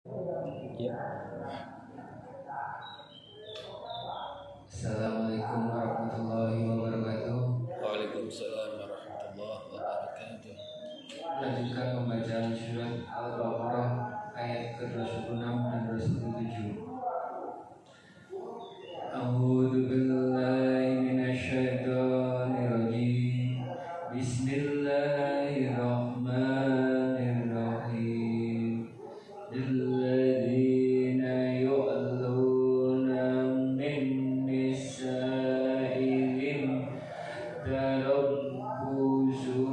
Ya. Assalamualaikum warahmatullahi wabarakatuh. Waalaikumsalam warahmatullahi wabarakatuh. Lanjutkan pembacaan surat Al-Baqarah ayat ke-26 dan 27. A'udzu billahi minasyaitonir rajim. Bismillahirrahmanirrahim. Lilladzina yu'alluna min nisa'ihim tarabbusu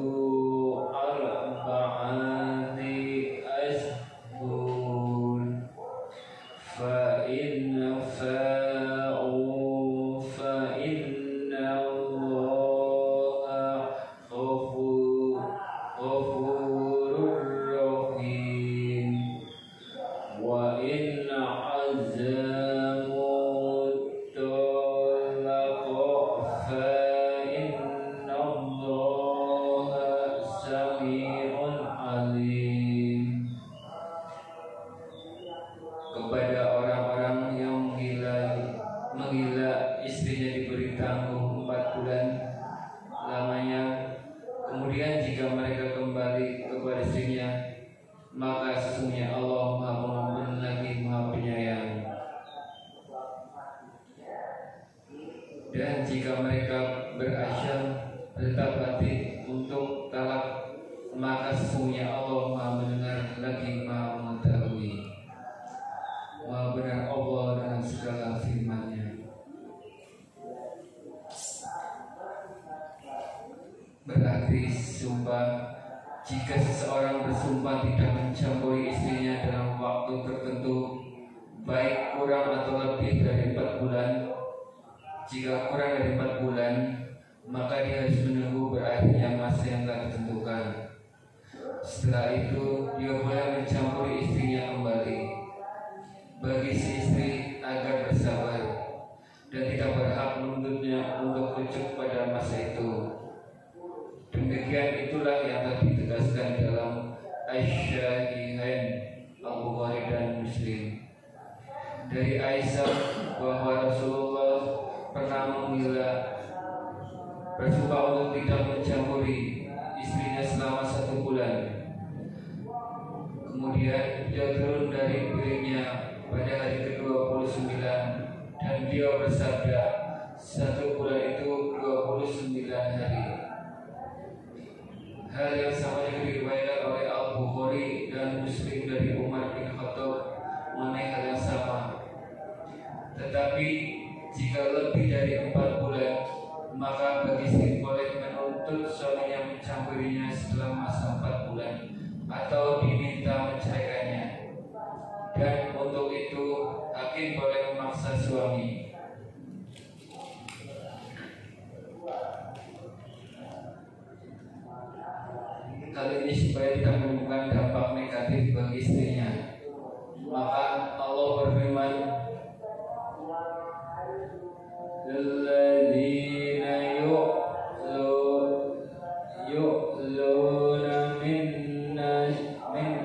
arba'ati ashhur fa in fa'u fa inna Allaha ghafurur rahim wa in azamu talaqa fa inna Allaha sami'un alim. Kepada orang-orang yang menggila istrinya diberi tangguh 4 bulan lamanya, kemudian jika mereka kembali kepada istrinya, maka sesungguhnya Allah Maha Pengampun lagi Maha Penyayang. Dan jika mereka berazam bertetap hati untuk talak, maka sesungguhnya Allah Maha Mendengar lagi Maha Mengetahui. Maha benar Allah dengan segala firman-Nya. Berarti sumpah, jika seseorang bersumpah tidak mencampuri istrinya dalam waktu tertentu, baik kurang atau lebih dari 4 bulan. Jika kurang dari 4 bulan, maka dia harus menunggu berakhirnya masa yang telah ditentukan. Setelah itu, dia boleh mencampuri istrinya kembali. Bagi si istri agar bersabar dan tidak berhak menuntutnya untuk rujuk pada masa itu. Demikian itulah yang telah ditegaskan dalam Asy-Syahihain Al-Bukhari dan Muslim. Dari Aisyah bahwa Rasulullah pernah bersumpah untuk tidak mencampuri istrinya selama 1 bulan. Kemudian dia turun dari biliknya pada hari ke-29 dan dia bersabda, 1 bulan itu 29 hari. Hal yang sama juga diriwayatkan oleh Al-Bukhari dan Muslim dari Umar bin Khattab mengenai hal yang sama. Tetapi jika lebih dari 4 bulan, maka bagi istri boleh menuntut suaminya mencampurinya setelah masa 4 bulan atau diminta menceraikannya. Dan untuk itu hakim boleh memaksa suami. Hal ini supaya tidak menimbulkan dampak negatif bagi istrinya. Maka Allah berfirman, "Alladzina yu'luna min nasi'ihim."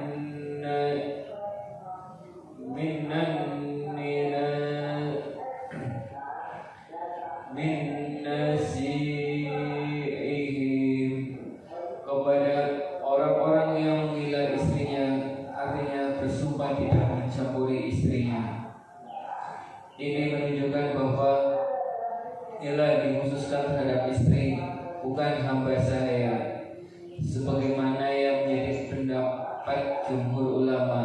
Kepada orang-orang yang menggila istrinya, artinya bersumpah tidak mencampuri istrinya. Ini menunjukkan bahwa gila dikhususkan terhadap istri, bukan hamba sahaya, sebagaimana yang menjadi pendapat jumhur ulama.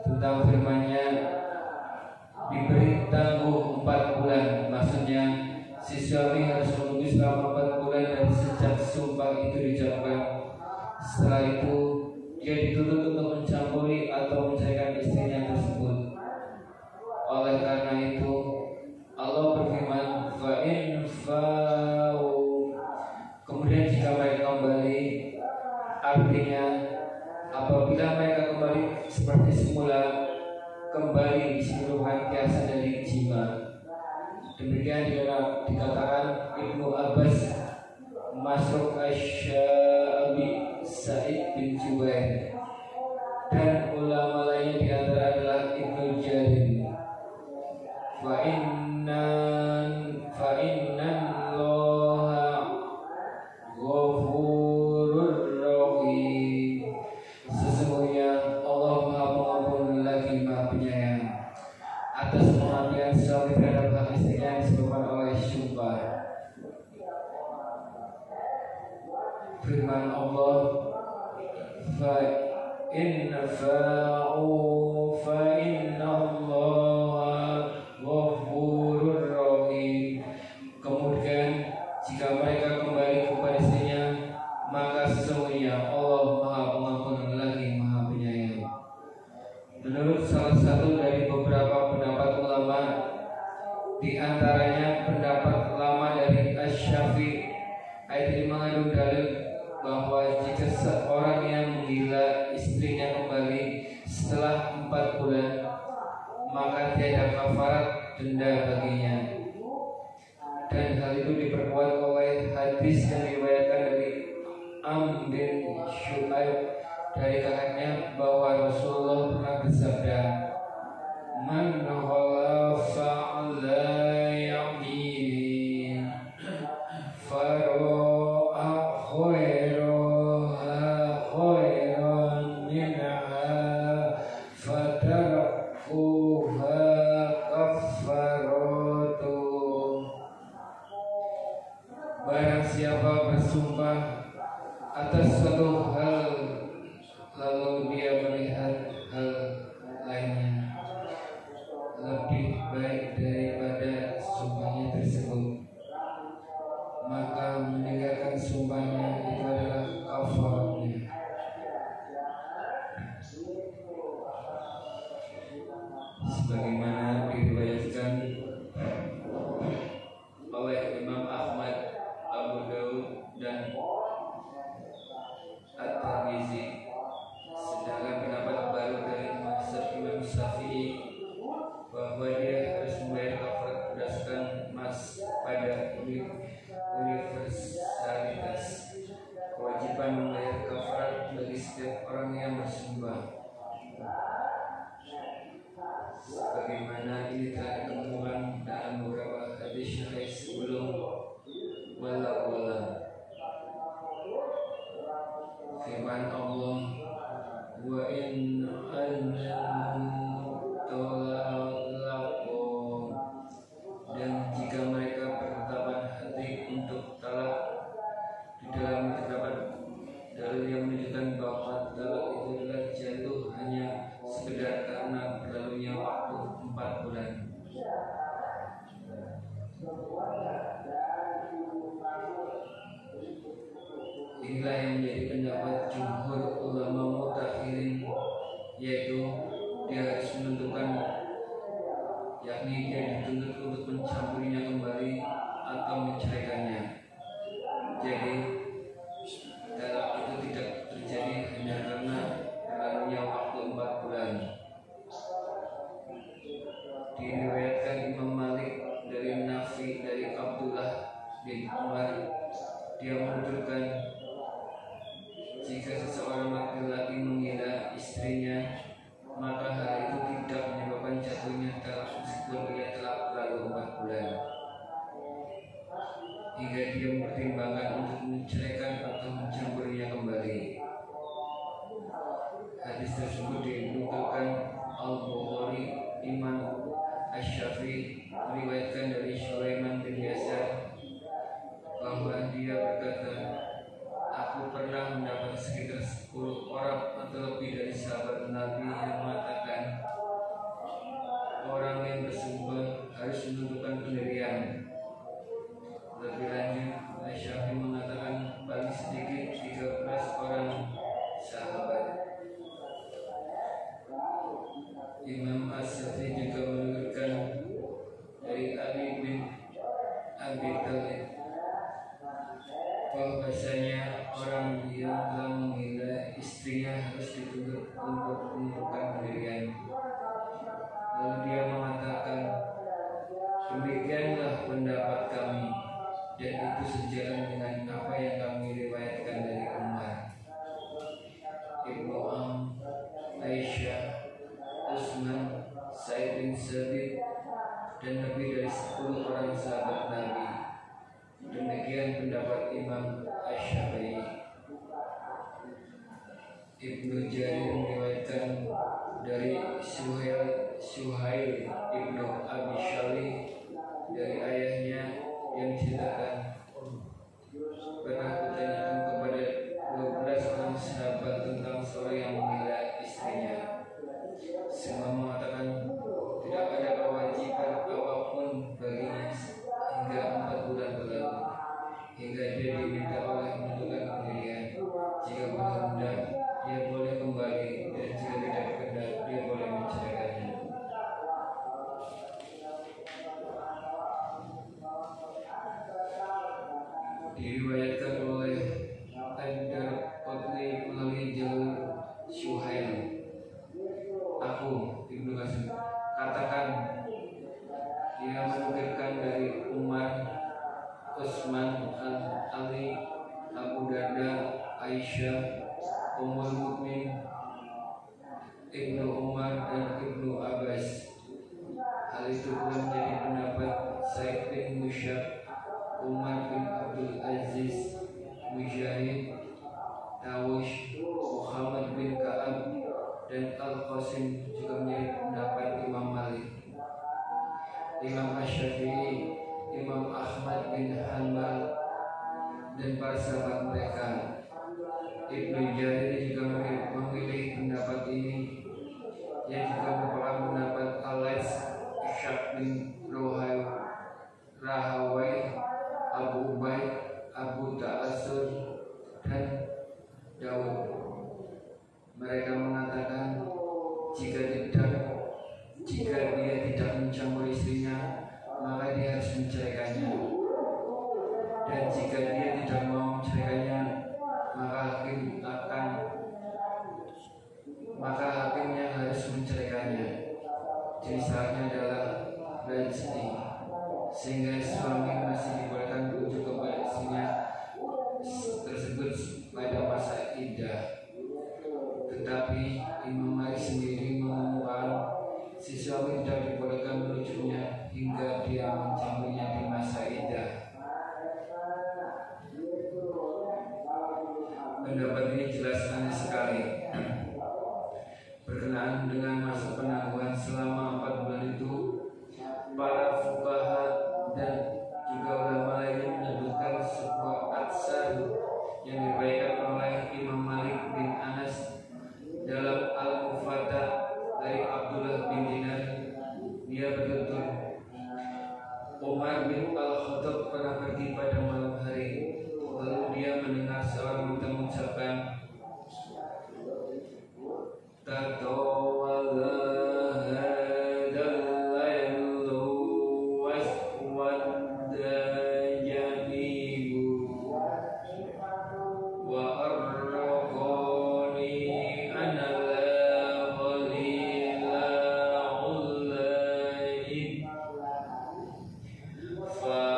Tentang firman-Nya diberi tangguh 4 bulan, maksudnya si suami harus menunggu selama 4 bulan dari sejak sumpah itu diucapkan. Setelah itu dia dituntut untuk mencampuri atau menceraikan istrinya tersebut. Oleh karena itu Allah berfirman, fa in fa'u, kemudian jika mereka kembali, artinya apabila mereka kembali seperti semula, kembali keseluruhan kiasan dari jima. Demikian dikatakan Ibnu Abbas, Masruq Asy-Syabi, Sa'id bin Jubair. فإن فاءوا فإن الله غفور rahim. Kemudian jika mereka kembali kepada istrinya, maka sesungguhnya Allah Maha Pengampun lagi Maha Penyayang. Menurut salah satu dari beberapa pendapat ulama, di antaranya pendapat lama dari Asy-Syafi'i, ayat ini mengandung dalil bahwa jika seorang yang menggila istrinya kembali setelah 4 bulan, maka tiada kafarat denda baginya. Dan hal itu diperkuat oleh hadis yang diriwayatkan dari Am bin Syu'aib dari kakaknya bahwa Rasulullah pernah bersabda, "Man khalafa ala yamin fara'a khairaha khairan minha fatarakuha kafaratu." Barang siapa bersumpah atas suatu hal lalu dia melihat hal lainnya lebih baik daripada sumpahnya tersebut, maka meninggalkan sumpahnya itu adalah kafaratnya. Sebagaimana diriwayatkan oleh Imam Ahmad, Abu Daud dan At-Tirmizi, sedangkan pendapat baru dari mazhab Imam Syafi'i bahwa dia harus membayar kafarat berdasarkan pada universalitas kewajiban membayar kafarat bagi setiap orang yang bersumpah, sebagaimana ini telah dikemukakan dalam beberapa hadis syar'i sebelum wala. Firman Allah, wa in talaqu, dan jika mereka bertetapan hati untuk talak, di dalam terdapat dalil yang menunjukkan bahwa talak itu adalah jatuh hanya sekedar karena berlalunya waktu 4 bulan. Inilah yang menjadi pendapat jumhur ulama mutakhirin, yaitu dia harus menentukan, yakni dia dituntut untuk mencampurinya kembali atau menceraikannya. Jadi talak itu tidak terjadi hanya karena berlalunya waktu 4 bulan. Diriwayatkan Imam Malik dari Nafi dari Abdullah bin Umar, dia menuturkan, jika seseorang laki-laki menggila istrinya, maka hal itu tidak menyebabkan jatuhnya talak meskipun ia telah berlalu 4 bulan, hingga dia mempertimbangkan untuk menceraikan atau mencampurinya kembali. Hadis tersebut dinukilkan Al-Bukhari, Imam Asy-Syafi'i meriwayatkan dari Sulaiman bin Yasar bahwa dia berkata, aku pernah mendapat sekitar 10 orang atau lebih dari sahabat Nabi yang mengatakan orang yang bersumpah harus menentukan pendirian. Lebih lanjut, Asy-Syafi'i mengatakan paling sedikit 13 orang sahabat. Imam As-Syafi'i juga menurutkan dari Ali bin Abi Thalib bahwasanya orang yang telah menggila istrinya harus dituntut untuk menentukan pendirian. Lalu dia mengatakan, demikianlah pendapat kami, dan itu sejalan dengan apa yang kami riwayatkan dari Umar, Ibnu Am, Aisyah, Utsman, Sa'id bin Sabit, dan lebih dari 10 orang sahabat Nabi. Demikian pendapat Imam Asy-Syafi'i. Ibnu Jarir meriwayatkan dari Suhail Ibnu Abi Shalih dari ayahnya yang ceritakan, pernah kutanyakan kepada 12 orang sahabat tentang Syuhail. Aku Ibnu Qasim katakan. Dia menukilkan dari Umar, Utsman, Ali, Abu Darda, Aisyah, Ummul Mukmin, Ibnu Umar dan Ibnu Abbas. Hal itu pula menjadi pendapat Said bin Musyab, Umar bin Abdul Aziz, Mujahid, Tawush, Muhammad bin Ka'ab dan Al-Qasim, juga menjadi pendapat Imam Malik, Imam Asy-Syafi'i, Imam Ahmad bin Hanbal dan para sahabat mereka. Ibnu Jarir juga memilih pendapat ini, yang juga merupakan pendapat Al-Laits, Ishaq bin Rahawai, Abu Ubaid, Abu Ta'asur dan Daud. Mereka mengatakan jika dia tidak mencampuri istrinya, maka dia harus menceraikannya. Dan jika dia tidak mau menceraikannya, maka hakimnya harus menceraikannya. Jadi syaratnya adalah raj'i, sehingga suami masih dibolehkan merujuk kepada istrinya tersebut pada masa iddah. Tetapi Imam Malik sendiri mengumumkan si suami tidak dibolehkan merujuknya hingga dia mencampurinya di masa iddah. Pendapat ini jelas aneh sekali. Berkenaan dengan masa penangguhan selama 4 bulan itu, para fuqaha dan juga ulama lainnya menyebutkan sebuah atsar yang diriwayatkan oleh Imam Malik bin Anas dalam Al-Mufatta dari Abdullah bin Dinar. Dia bertutur, Umar bin Al-Khattab pernah pergi pada malam hari, lalu dia mendengar seorang wanita mengucapkan, tatawalla hadal lailu waswadda janibu wa arraqani ana la qalila ullaid fa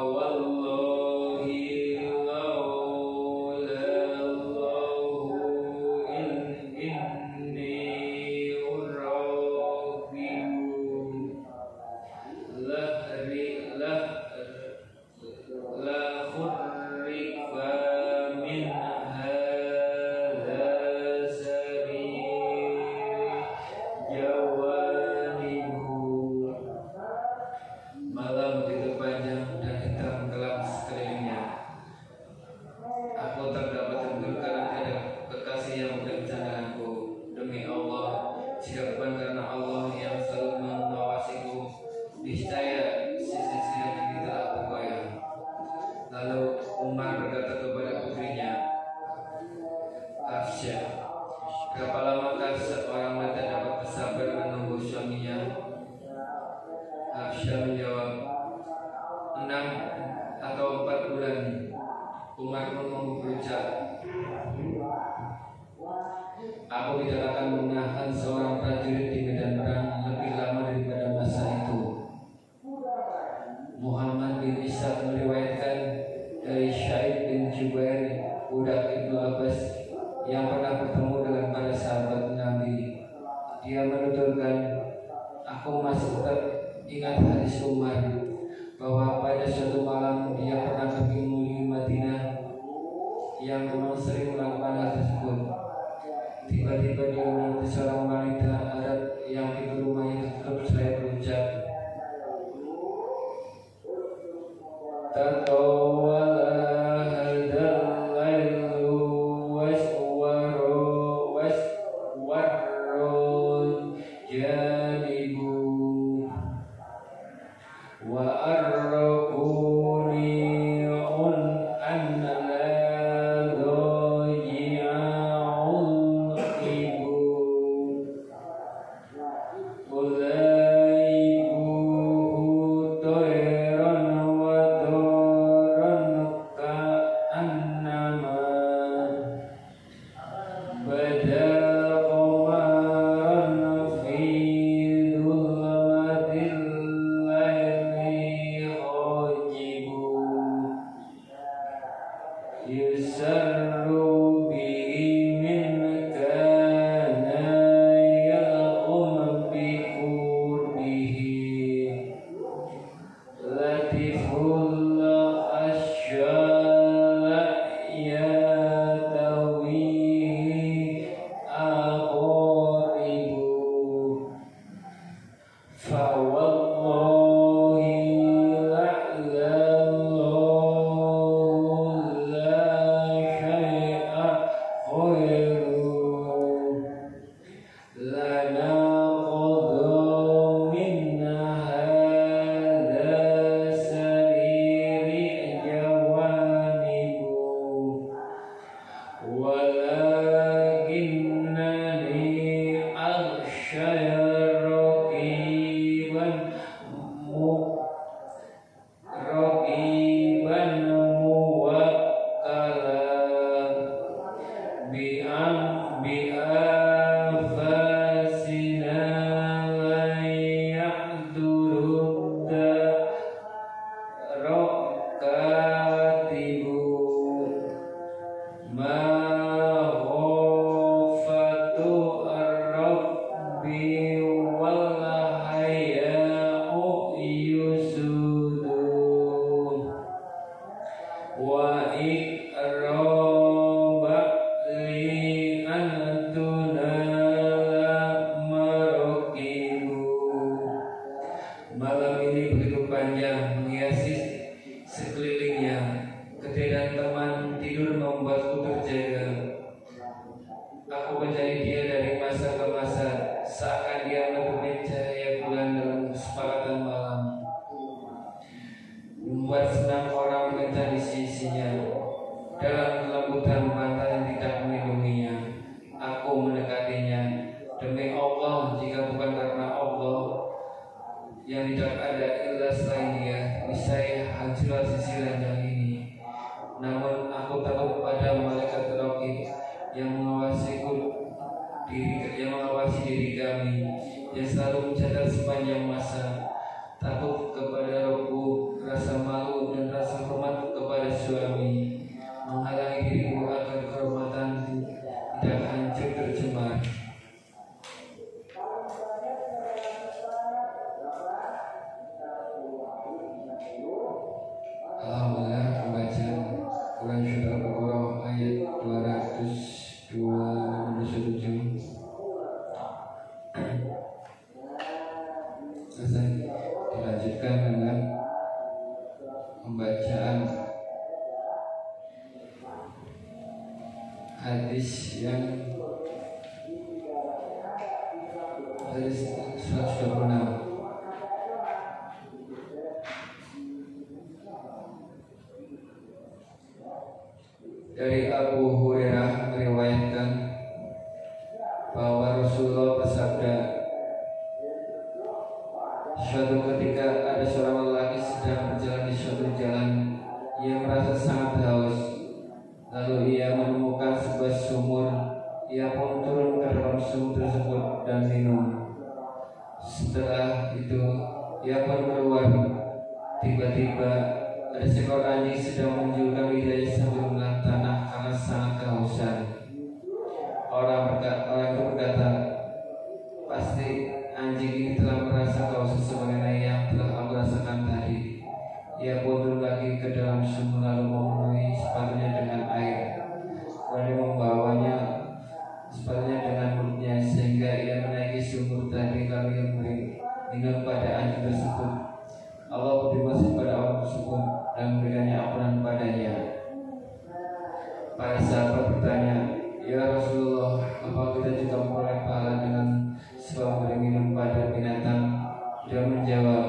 wallahi laula Allahu inni urabiu la khurrifa min hadha sari jawanibu. Malam begitu panjang dan hitam gelap sekelilingnya. Aku tak dapat tidur karena ada kekasih yang mencandakanku. Demi Allah, jika bukan karena Allah yang selalu mengawasiku, niscaya sisi-sisi ini telah bergoyang. Lalu Umar berkata kepada putrinya, Hafsyah, berapa lamakah seorang wanita dapat bersabar menunggu suaminya? Hafsyah menjawab, 6 atau 4 bulan. Umar pun berucap, aku tidak akan menahan seorang prajurit di medan perang lebih lama daripada masa itu. Muhammad bin Ishaq meriwayatkan dari Syaib bin Jubair, budak Ibnu Abbas yang pernah bertemu dengan para sahabat Nabi. Dia menuturkan, aku masih tetap ingat hadis Umar bahwa pada suatu malam dia pernah pergi menuju Madinah, yang memang sering melakukan hal tersebut. Tiba-tiba dia melihat seorang wanita Arab yang di rumahnya tutup seraya berucap, tatawalla hadal lailu waswarrul janibu wa arraquni anna la dhaji'a Dari Abu Hurairah meriwayatkan bahwa Rasulullah bersabda, suatu ketika ada seorang lelaki sedang berjalan di suatu jalan. Ia merasa sangat haus. Lalu ia menemukan sebuah sumur. Ia pun turun ke dalam sumur tersebut dan minum. Setelah itu ia pun keluar. Tiba-tiba ada seekor anjing sedang menunjukkan lidahnya sambil menelan tanah karena sangat kehausan. Orang itu berkata, pasti anjing ini telah merasa kehausan sebagaimana yang telah aku rasakan tadi. Ia pun turun lagi ke dalam sumur lalu memenuhi sepatunya dengan air. Kemudian membawanya sepatunya dengan mulutnya sehingga ia menaiki sumur tadi lalu ia memberi minum pada anjing tersebut. Allah berterima kasih pada orang tersebut dan memberikannya ampunan padanya. Para sahabat bertanya, ya Rasulullah, apa kita juga memperoleh pahala dengan sebab memberi minum pada binatang? Dia menjawab,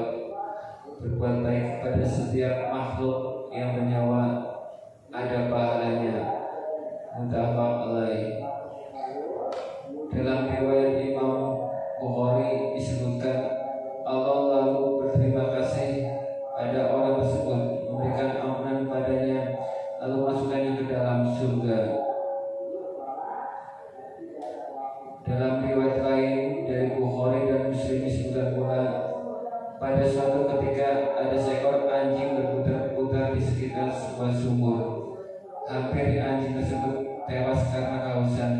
berbuat baik pada setiap makhluk yang bernyawa ada pahalanya. Muttafaq alaih. Dalam riwayat Imam Bukhari disebutkan, Allah lalu berterima kasih pada orang tersebut, memberikan ampunan padanya, lalu masukkannya ke dalam surga. Dalam riwayat lain dari Bukhari dan Muslim disebutkan pula, pada suatu ketika ada seekor anjing berputar-putar di sekitar sebuah sumur. Hampir anjing tersebut tewas karena kehausan.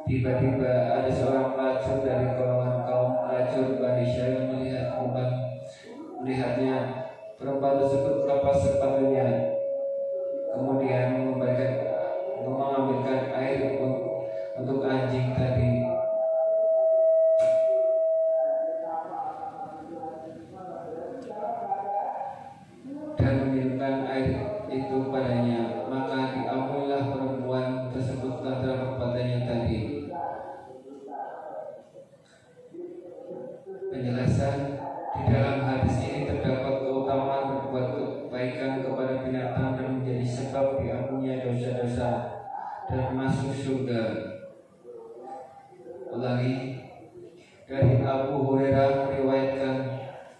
Tiba-tiba ada seorang pelacur dari golongan kaum pelacur Bani Syai'ah melihatnya. Perempuan tersebut melepas sepatunya, kemudian mengambilkan air untuk anjing tadi. Dan meminumkan air itu padanya, maka diampunilah perempuan tersebut lantaran perbuatannya tadi. Penjelasan: di dalam hadis ini terdapat keutamaan berbuat kebaikan kepada binatang dan menjadi sebab diampuninya dosa-dosa dan masuk surga. Ulangi, dari Abu Hurairah meriwayatkan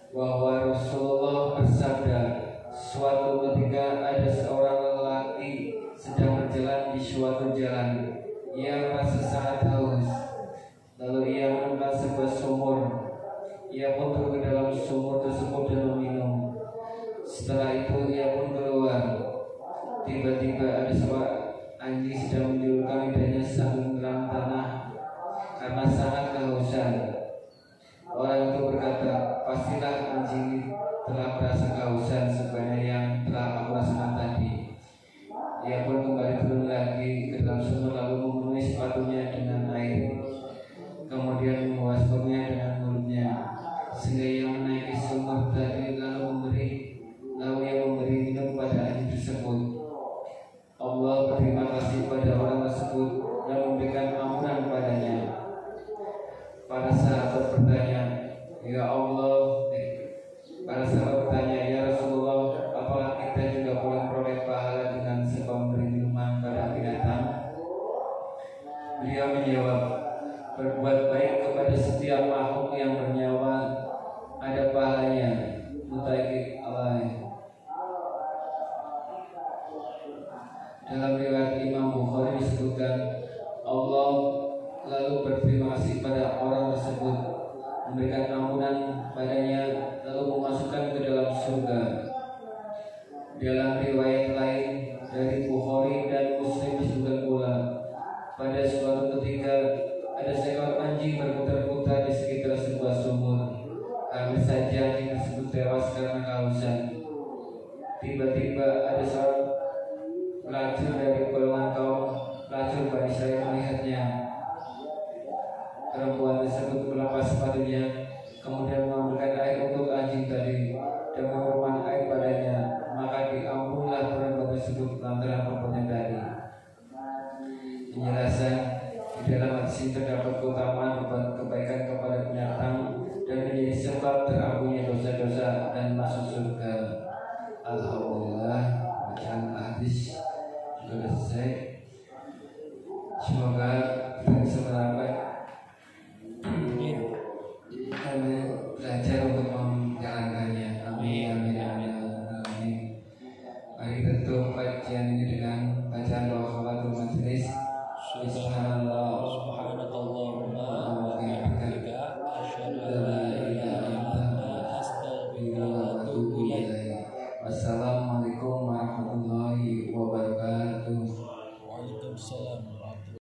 bahwa Rasulullah bersabda, suatu ketika ada seorang lelaki sedang berjalan di suatu jalan. Ia merasa sangat haus, lalu ia menemukan sebuah sumur. Ia pun turun ke dalam sumur tersebut dan meminum. Setelah itu ia pun keluar. Tiba-tiba ada seorang anjing sedang menjulurkan lidahnya sambil menelan tanah karena sangat kehausan. Orang itu berkata, pastilah anjing telah merasa kehausan sebagaimana yang telah aku rasakan tadi. Ia pun kembali turun lagi ke dalam sumur lalu memenuhi sepatunya dengan air, kemudian menguasnya dengan mulutnya, sehingga ia menaiki sumur tadi lalu ia memberi minum pada anjing tersebut. Allah berterima kasih pada orang tersebut dan memberikan ampunan padanya. Para sahabat bertanya, ya Rasulullah, apakah kita juga boleh memperoleh pahala dengan sebab memberi minuman pada binatang? Beliau menjawab, berbuat baik kepada setiap makhluk yang bernyawa ada pahalanya. Mutaqiq alaih. Dalam riwayat Imam Bukhari disebutkan, Allah lalu berterima kasih pada orang tersebut, memberikan ampunan padanya, lalu memasukkan ke dalam surga. Dalam riwayat lain dari Bukhari dan Muslim disebutkan pula, pada suatu ketika ada seekor anjing berputar-putar di sekitar sebuah sumur. Hampir saja anjing tersebut tewas karena kehausan. Tiba-tiba ada seorang pelacur dari golongan kaum pelacur Bani Syai'ah melihatnya. Perempuan tersebut melepas sepatunya, kemudian mengambilkan air untuk anjing tadi dan meminumkan air padanya, maka diampunilah perempuan tersebut lantaran perbuatannya tadi. Penjelasan: di dalam hadis ini terdapat keutamaan berbuat kebaikan kepada binatang dan menjadi sebab terampuninya dosa-dosa dan masuk surga. Alhamdulillah, bacaan hadis sudah selesai. Semoga kita bisa menerapkan dan belajar untuk menjalankannya. Amin, amin, amin, amin. Mari kita tutup kajian ini dengan bacaan doa kafaratul majelis.